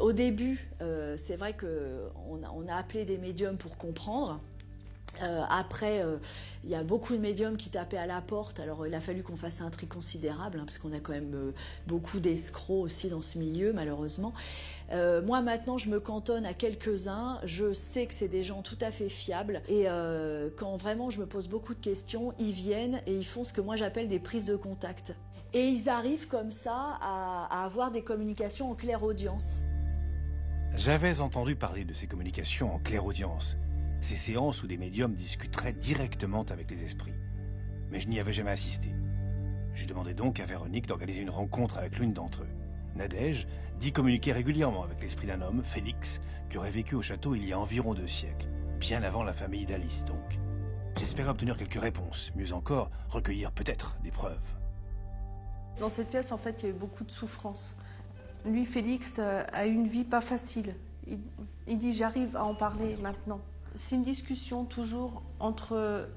Au début, c'est vrai qu'on a appelé des médiums pour comprendre. Après, il y a beaucoup de médiums qui tapaient à la porte. Alors, il a fallu qu'on fasse un tri considérable, parce qu'on a quand même beaucoup d'escrocs aussi dans ce milieu, malheureusement. Moi, maintenant, je me cantonne à quelques-uns. Je sais que c'est des gens tout à fait fiables. Et quand vraiment je me pose beaucoup de questions, ils viennent et ils font ce que moi j'appelle des prises de contact. Et ils arrivent comme ça à avoir des communications en clairaudience. J'avais entendu parler de ces communications en clairaudience, ces séances où des médiums discuteraient directement avec les esprits. Mais je n'y avais jamais assisté. Je demandais donc à Véronique d'organiser une rencontre avec l'une d'entre eux. Nadège dit communiquer régulièrement avec l'esprit d'un homme, Félix, qui aurait vécu au château il y a environ 2 siècles, bien avant la famille d'Alice donc. J'espérais obtenir quelques réponses, mieux encore, recueillir peut-être des preuves. Dans cette pièce, en fait, il y a eu beaucoup de souffrance. Lui, Félix, a eu une vie pas facile. Il dit « j'arrive à en parler maintenant ». C'est une discussion toujours entre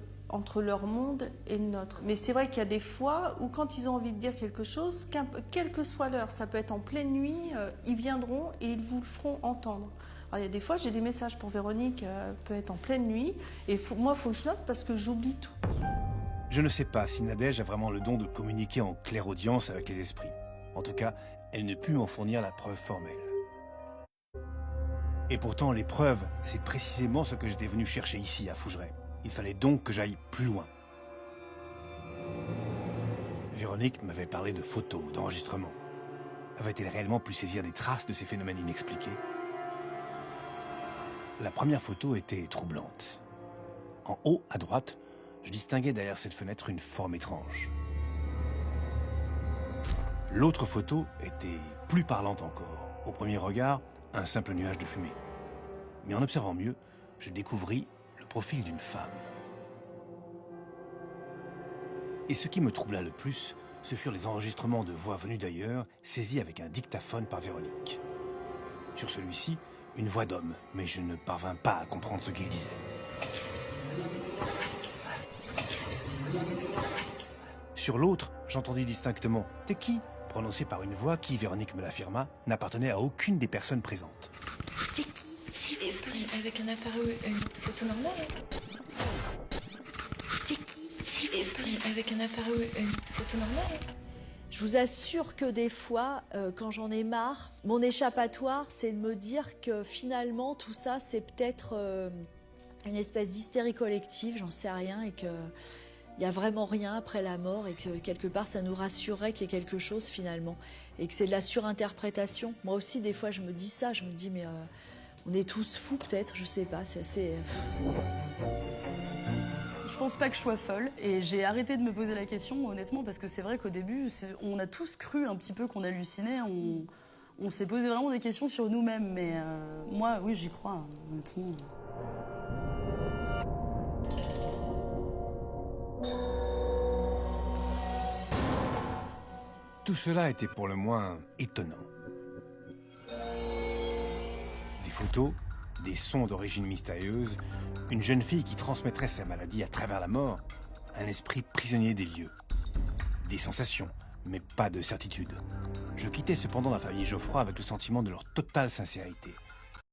leur monde et le nôtre. Mais c'est vrai qu'il y a des fois où quand ils ont envie de dire quelque chose, quelle que soit l'heure, ça peut être en pleine nuit, ils viendront et ils vous le feront entendre. Alors, il y a des fois, j'ai des messages pour Véronique, peut être en pleine nuit, et moi, il faut que je note parce que j'oublie tout. Je ne sais pas si Nadège a vraiment le don de communiquer en clairaudience avec les esprits. En tout cas, elle ne put m'en fournir la preuve formelle. Et pourtant, les preuves, c'est précisément ce que j'étais venu chercher ici, à Fougeray. Il fallait donc que j'aille plus loin. Véronique m'avait parlé de photos, d'enregistrements. Avait-elle réellement pu saisir des traces de ces phénomènes inexpliqués? La première photo était troublante. En haut, à droite, je distinguais derrière cette fenêtre une forme étrange. L'autre photo était plus parlante encore. Au premier regard, un simple nuage de fumée. Mais en observant mieux, je découvris le profil d'une femme. Et ce qui me troubla le plus, ce furent les enregistrements de voix venues d'ailleurs, saisis avec un dictaphone par Véronique. Sur celui-ci, une voix d'homme, mais je ne parvins pas à comprendre ce qu'il disait. Sur l'autre, j'entendis distinctement « T'es qui ?» prononcé par une voix qui, Véronique me l'affirma, n'appartenait à aucune des personnes présentes. T'es qui, s'il vous plaît? Avec un appareil, une photo normale? T'es qui, s'il vous plaît? Avec un appareil, une photo normale? Je vous assure que des fois, quand j'en ai marre, mon échappatoire, c'est de me dire que finalement, tout ça, c'est peut-être une espèce d'hystérie collective, j'en sais rien, et que il n'y a vraiment rien après la mort, et que quelque part, ça nous rassurerait qu'il y ait quelque chose finalement, et que c'est de la surinterprétation. Moi aussi, des fois, je me dis ça, je me dis, mais on est tous fous peut-être, je sais pas, c'est assez... Je pense pas que je sois folle et j'ai arrêté de me poser la question honnêtement parce que c'est vrai qu'au début on a tous cru un petit peu qu'on hallucinait, on s'est posé vraiment des questions sur nous-mêmes mais moi oui j'y crois honnêtement. Tout cela était pour le moins étonnant. Des photos, des sons d'origine mystérieuse, une jeune fille qui transmettrait sa maladie à travers la mort, un esprit prisonnier des lieux. Des sensations, mais pas de certitude. Je quittais cependant la famille Geoffroy avec le sentiment de leur totale sincérité.